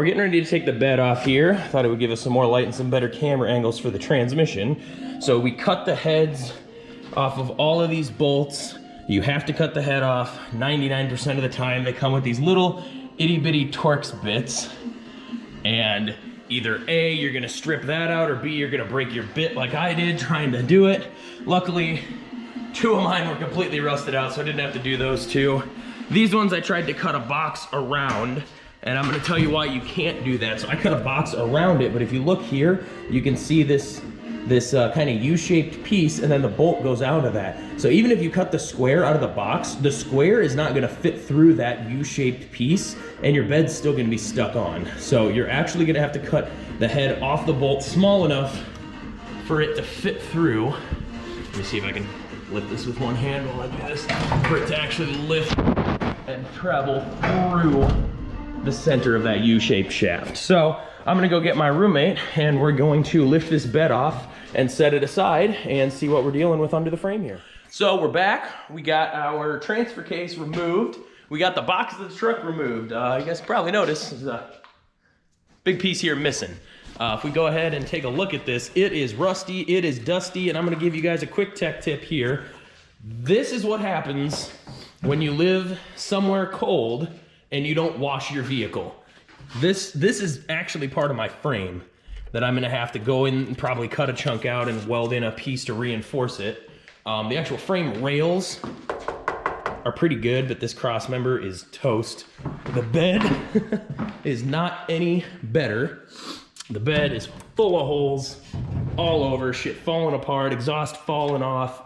we're getting ready to take the bed off here. Thought it would give us some more light and some better camera angles for the transmission. So we cut the heads off of all of these bolts. You have to cut the head off 99% of the time. They come with these little itty bitty Torx bits. And either A, you're gonna strip that out, or B, you're gonna break your bit like I did trying to do it. Luckily, 2 of mine were completely rusted out, so I didn't have to do those 2. These ones I tried to cut a box around, and I'm gonna tell you why you can't do that. So I cut a box around it, but if you look here, you can see this kind of U-shaped piece, and then the bolt goes out of that. So even if you cut the square out of the box, the square is not gonna fit through that U-shaped piece, and your bed's still gonna be stuck on. So you're actually gonna have to cut the head off the bolt small enough for it to fit through. Let me see if I can lift this with one hand while I do this, for it to actually lift and travel through the center of that U-shaped shaft. So I'm gonna go get my roommate, and we're going to lift this bed off and set it aside and see what we're dealing with under the frame here. So we're back. We got our transfer case removed. We got the box of the truck removed. You guys probably noticed there's a big piece here missing. If we go ahead and take a look at this, it is rusty, it is dusty, and I'm gonna give you guys a quick tech tip here. This is what happens when you live somewhere cold and you don't wash your vehicle. This is actually part of my frame that I'm gonna have to go in and probably cut a chunk out and weld in a piece to reinforce it. The actual frame rails are pretty good, but this cross member is toast. The bed is not any better. The bed is full of holes all over, shit falling apart, exhaust falling off,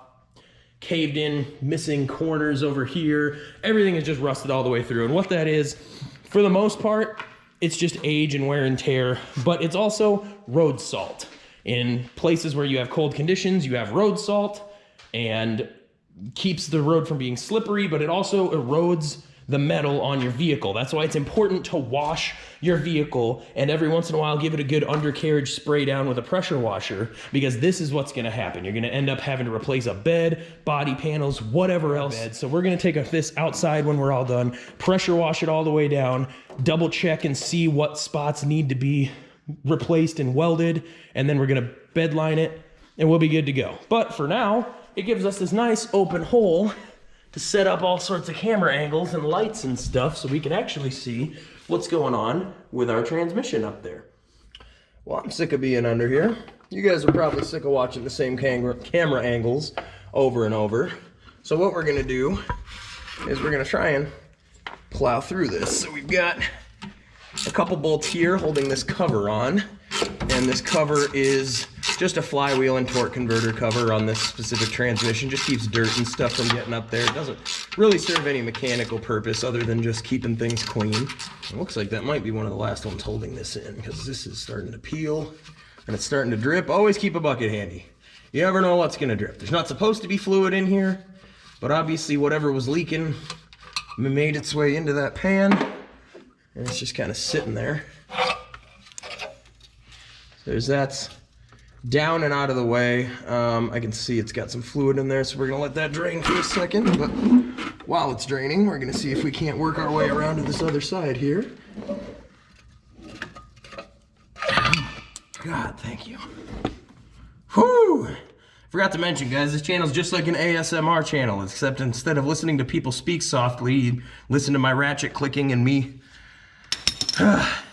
caved in, missing corners over here. Everything is just rusted all the way through. And what that is, for the most part, it's just age and wear and tear, but it's also road salt. In places where you have cold conditions, you have road salt, and keeps the road from being slippery, but it also erodes the metal on your vehicle. That's why it's important to wash your vehicle, and every once in a while give it a good undercarriage spray down with a pressure washer, because this is what's gonna happen. You're gonna end up having to replace a bed, body panels, whatever else. So we're gonna take this outside when we're all done, pressure wash it all the way down, double check and see what spots need to be replaced and welded, and then we're gonna bed line it, and we'll be good to go. But for now, it gives us this nice open hole to set up all sorts of camera angles and lights and stuff so we can actually see what's going on with our transmission up there. Well, I'm sick of being under here. You guys are probably sick of watching the same camera angles over and over. So what we're gonna do is we're gonna try and plow through this. So we've got a couple bolts here holding this cover on, and this cover is just a flywheel and torque converter cover on this specific transmission. Just keeps dirt and stuff from getting up there. It doesn't really serve any mechanical purpose other than just keeping things clean. It looks like that might be one of the last ones holding this in, because this is starting to peel and it's starting to drip. Always keep a bucket handy. You never know what's gonna drip. There's not supposed to be fluid in here, but obviously whatever was leaking made its way into that pan, and it's just kind of sitting there. There's that down and out of the way. I can see it's got some fluid in there, so we're gonna let that drain for a second. But while it's draining, we're gonna see if we can't work our way around to this other side here. God, thank you. Whew! Forgot to mention, guys, this channel's just like an ASMR channel, except instead of listening to people speak softly, you listen to my ratchet clicking and me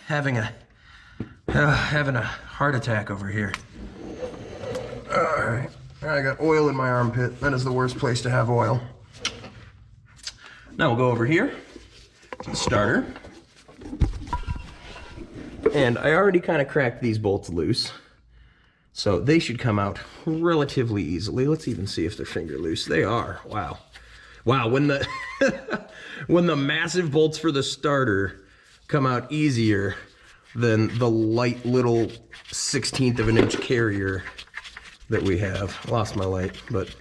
having a heart attack over here. Alright, I got oil in my armpit. That is the worst place to have oil. Now we'll go over here to the starter. And I already kind of cracked these bolts loose, so they should come out relatively easily. Let's even see if they're finger loose. They are. Wow. Wow, when the when the massive bolts for the starter come out easier than the light little 1/16 of an inch carrier that we have. Lost my light, but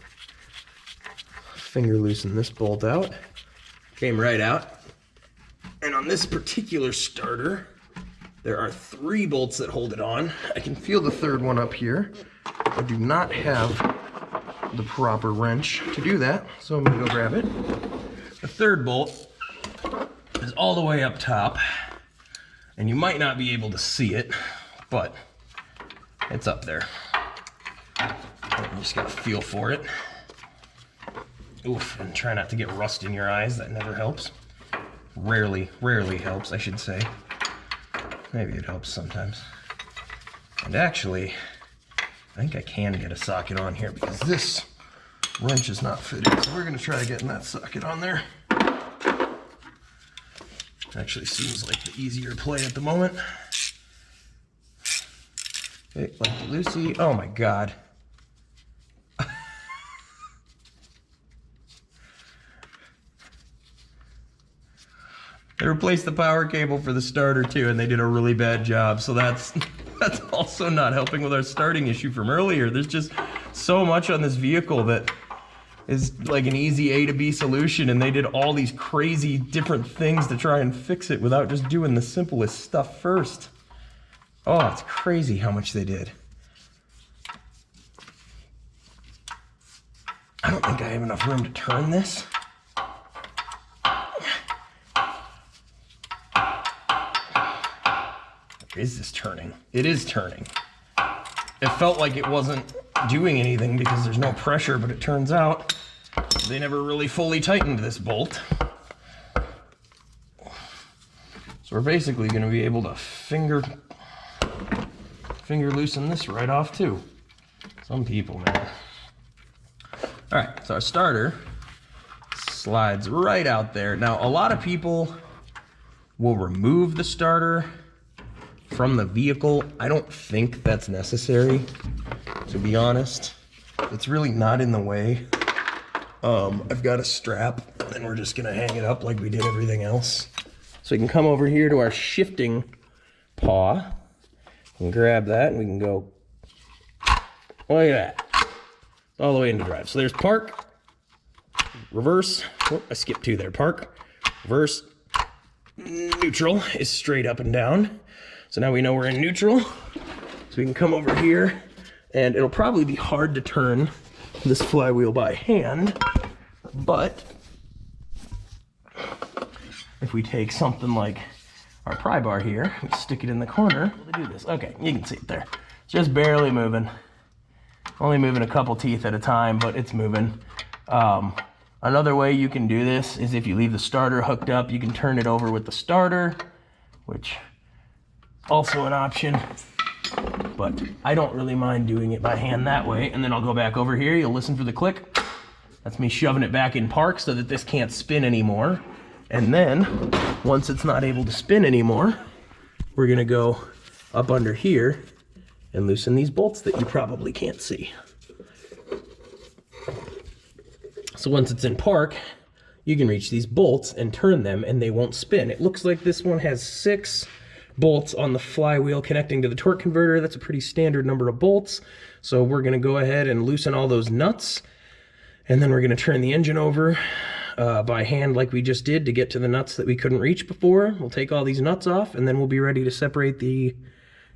finger loosen this bolt out. Came right out. And on this particular starter, there are 3 bolts that hold it on. I can feel the third one up here. I do not have the proper wrench to do that, so I'm gonna go grab it. The third bolt is all the way up top. And you might not be able to see it, but it's up there. You just gotta feel for it. Oof, and try not to get rust in your eyes, that never helps. Rarely helps, I should say. Maybe it helps sometimes. And actually, I think I can get a socket on here because this wrench is not fitting. So we're gonna try getting that socket on there. Actually seems like the easier play at the moment. Okay, like Lucy, oh my God. They replaced the power cable for the starter too, and they did a really bad job. So that's also not helping with our starting issue from earlier. There's just so much on this vehicle that is like an easy A to B solution, and they did all these crazy different things to try and fix it without just doing the simplest stuff first. Oh, it's crazy how much they did. I don't think I have enough room to turn this. Is this turning? It is turning. It felt like it wasn't doing anything because there's no pressure, but it turns out they never really fully tightened this bolt. So we're basically going to be able to finger loosen this right off too. Some people, man. All right, so our starter slides right out there. Now, a lot of people will remove the starter from the vehicle. I don't think that's necessary, to be honest. It's really not in the way. I've got a strap, and we're just gonna hang it up like we did everything else. So we can come over here to our shifting paw and grab that, and we can go, look at that, all the way into drive. So there's park, reverse, oh, I skipped two there, park, reverse, neutral is straight up and down. So now we know we're in neutral. So we can come over here, and it'll probably be hard to turn this flywheel by hand, but if we take something like our pry bar here, we stick it in the corner, we'll do this. Okay, you can see it there. It's just barely moving. Only moving a couple teeth at a time, but it's moving. Another way you can do this is if you leave the starter hooked up, you can turn it over with the starter, which also an option, but I don't really mind doing it by hand that way. And then I'll go back over here, you'll listen for the click. That's me shoving it back in park so that this can't spin anymore. And then, once it's not able to spin anymore, we're gonna go up under here and loosen these bolts that you probably can't see. So once it's in park, you can reach these bolts and turn them and they won't spin. It looks like this one has 6 bolts on the flywheel connecting to the torque converter. That's a pretty standard number of bolts. So we're gonna go ahead and loosen all those nuts, and then we're gonna turn the engine over by hand like we just did to get to the nuts that we couldn't reach before. We'll take all these nuts off, and then we'll be ready to separate the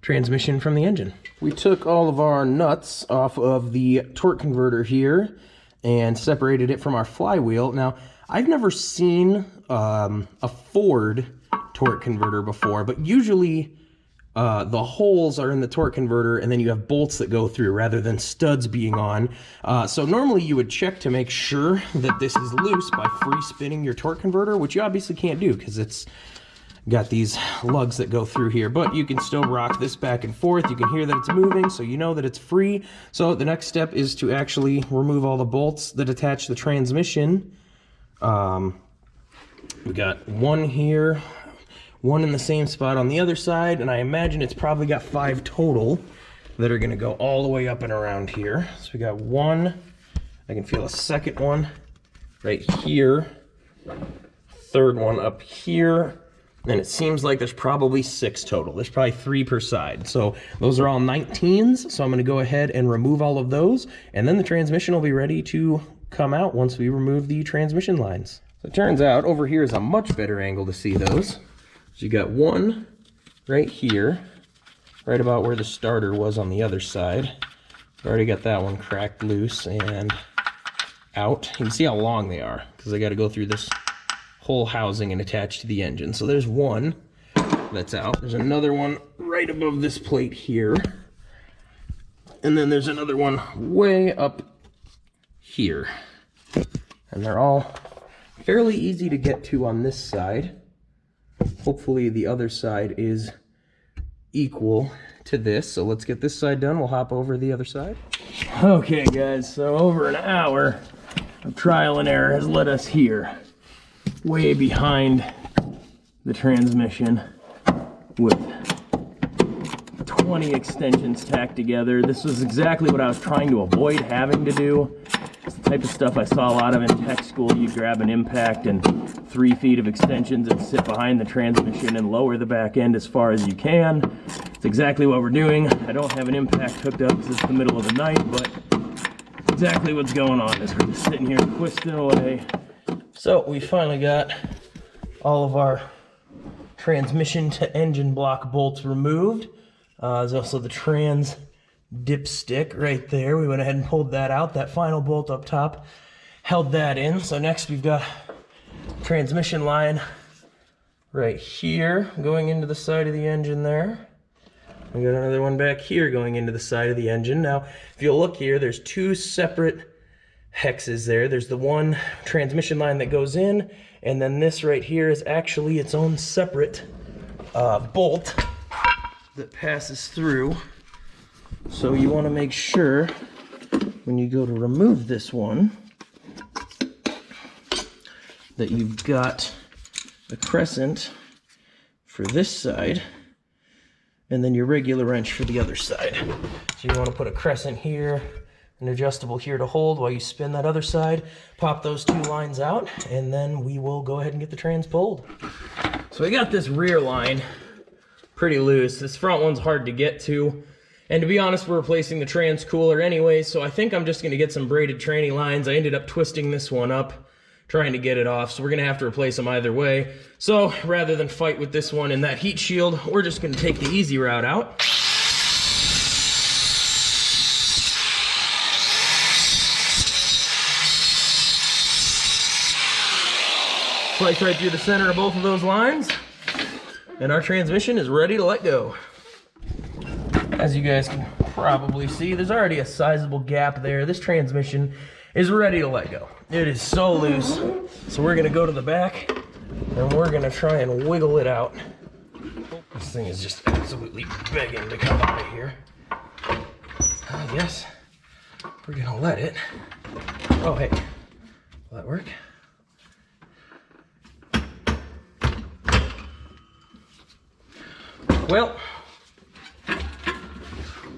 transmission from the engine. We took all of our nuts off of the torque converter here and separated it from our flywheel. Now, I've never seen a Ford torque converter before, but usually the holes are in the torque converter and then you have bolts that go through rather than studs being on. So normally you would check to make sure that this is loose by free spinning your torque converter, which you obviously can't do because it's got these lugs that go through here, but you can still rock this back and forth. You can hear that it's moving, so you know that it's free. So the next step is to actually remove all the bolts that attach the transmission. We got one here, one in the same spot on the other side, and I imagine it's probably got 5 total that are gonna go all the way up and around here. So we got one, I can feel a second one right here, third one up here, and it seems like there's probably 6 total. There's probably 3 per side. So those are all 19s. So I'm gonna go ahead and remove all of those, and then the transmission will be ready to come out once we remove the transmission lines. So it turns out over here is a much better angle to see those. So you got one right here, right about where the starter was on the other side. I've already got that one cracked loose and out. You can see how long they are because they got to go through this whole housing and attach to the engine. So there's one. that's out. There's another one right above this plate here. And then there's another one way up here. And they're all fairly easy to get to on this side. Hopefully the other side is equal to this. So let's get this side done. We'll hop over the other side. Okay guys, so over an hour of trial and error has led us here, way behind the transmission with 20 extensions tacked together. This was exactly what I was trying to avoid having to do. It's the type of stuff I saw a lot of in tech school. You grab an impact and 3 feet of extensions and sit behind the transmission and lower the back end as far as you can. It's exactly what we're doing. I don't have an impact hooked up because it's the middle of the night, but exactly what's going on is we're just sitting here twisting away. So we finally got all of our transmission to engine block bolts removed. There's also the trans dipstick right there. We went ahead and pulled that out. That final bolt up top held that in. So next we've got transmission line right here going into the side of the engine there. We got another one back here going into the side of the engine. Now, if you'll look here, there's 2 separate hexes there. There's the one transmission line that goes in, and then this right here is actually its own separate bolt that passes through. So you want to make sure when you go to remove this one that you've got a crescent for this side and then your regular wrench for the other side. So you want to put a crescent here, an adjustable here to hold while you spin that other side, pop those 2 lines out, and then we will go ahead and get the trans pulled. So we got this rear line pretty loose. This front one's hard to get to. And to be honest, we're replacing the trans cooler anyway, so I think I'm just gonna get some braided tranny lines. I ended up twisting this one up, trying to get it off, so we're gonna have to replace them either way. So rather than fight with this one and that heat shield, we're just gonna take the easy route out. Slice right through the center of both of those lines, and our transmission is ready to let go. As you guys can probably see, there's already a sizable gap there. This transmission is ready to let go. It is so loose. So we're gonna go to the back and we're gonna try and wiggle it out. This thing is just absolutely begging to come out of here. I guess we're gonna let it. Oh, hey, will that work? Well,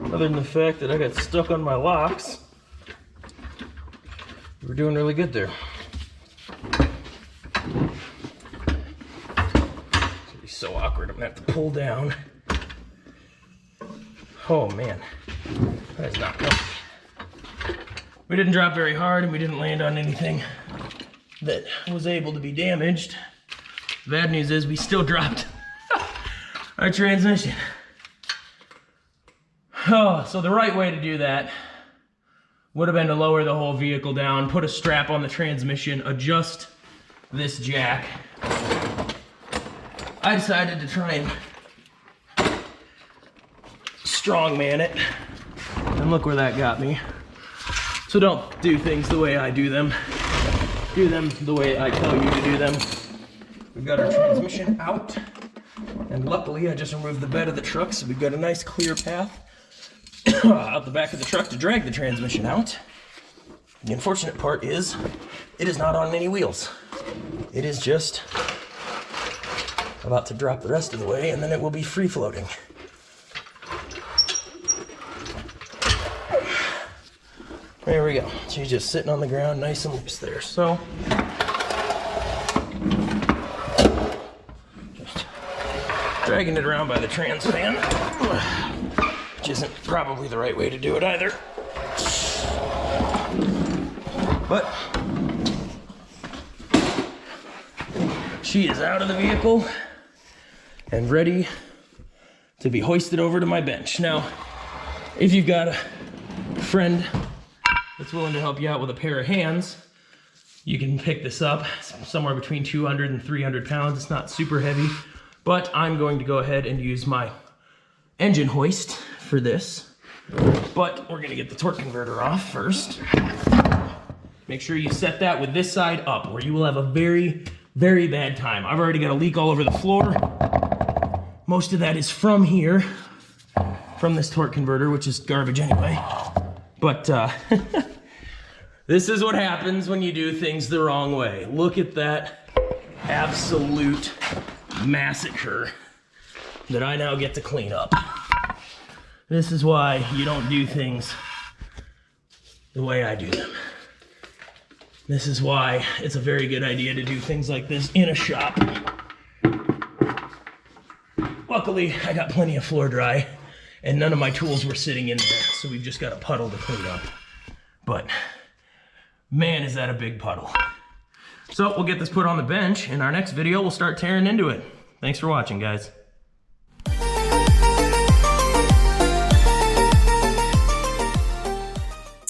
other than the fact that I got stuck on my locks, we're doing really good there. It's gonna be so awkward. I'm gonna have to pull down. Oh man, that is not comfy. We didn't drop very hard and we didn't land on anything that was able to be damaged. The bad news is we still dropped our transmission. Oh, so the right way to do that would have been to lower the whole vehicle down, put a strap on the transmission, adjust this jack. I decided to try and strongman it, and look where that got me. So don't do things the way I do them. Do them the way I tell you to do them. We've got our transmission out, and luckily I just removed the bed of the truck, so we've got a nice clear path out the back of the truck to drag the transmission out. The unfortunate part is it is not on any wheels. It is just about to drop the rest of the way and then it will be free floating. There we go. She's just sitting on the ground nice and loose there. So just dragging it around by the trans fan, which isn't probably the right way to do it either. But she is out of the vehicle and ready to be hoisted over to my bench. Now, if you've got a friend that's willing to help you out with a pair of hands, you can pick this up. It's somewhere between 200 and 300 pounds. It's not super heavy, But I'm going to go ahead and use my engine hoist for this. But we're gonna get the torque converter off first. Make sure you set that with this side up, or you will have a very, very bad time. I've already got a leak all over the floor. Most of that is from here, from this torque converter, which is garbage anyway. But this is what happens when you do things the wrong way. Look at that absolute massacre that I now get to clean up. This is why you don't do things the way I do them. This is why it's a very good idea to do things like this in a shop. Luckily, I got plenty of floor dry and none of my tools were sitting in there, so we've just got a puddle to clean up. But man, is that a big puddle. So we'll get this put on the bench. In our next video, we'll start tearing into it. Thanks for watching, guys.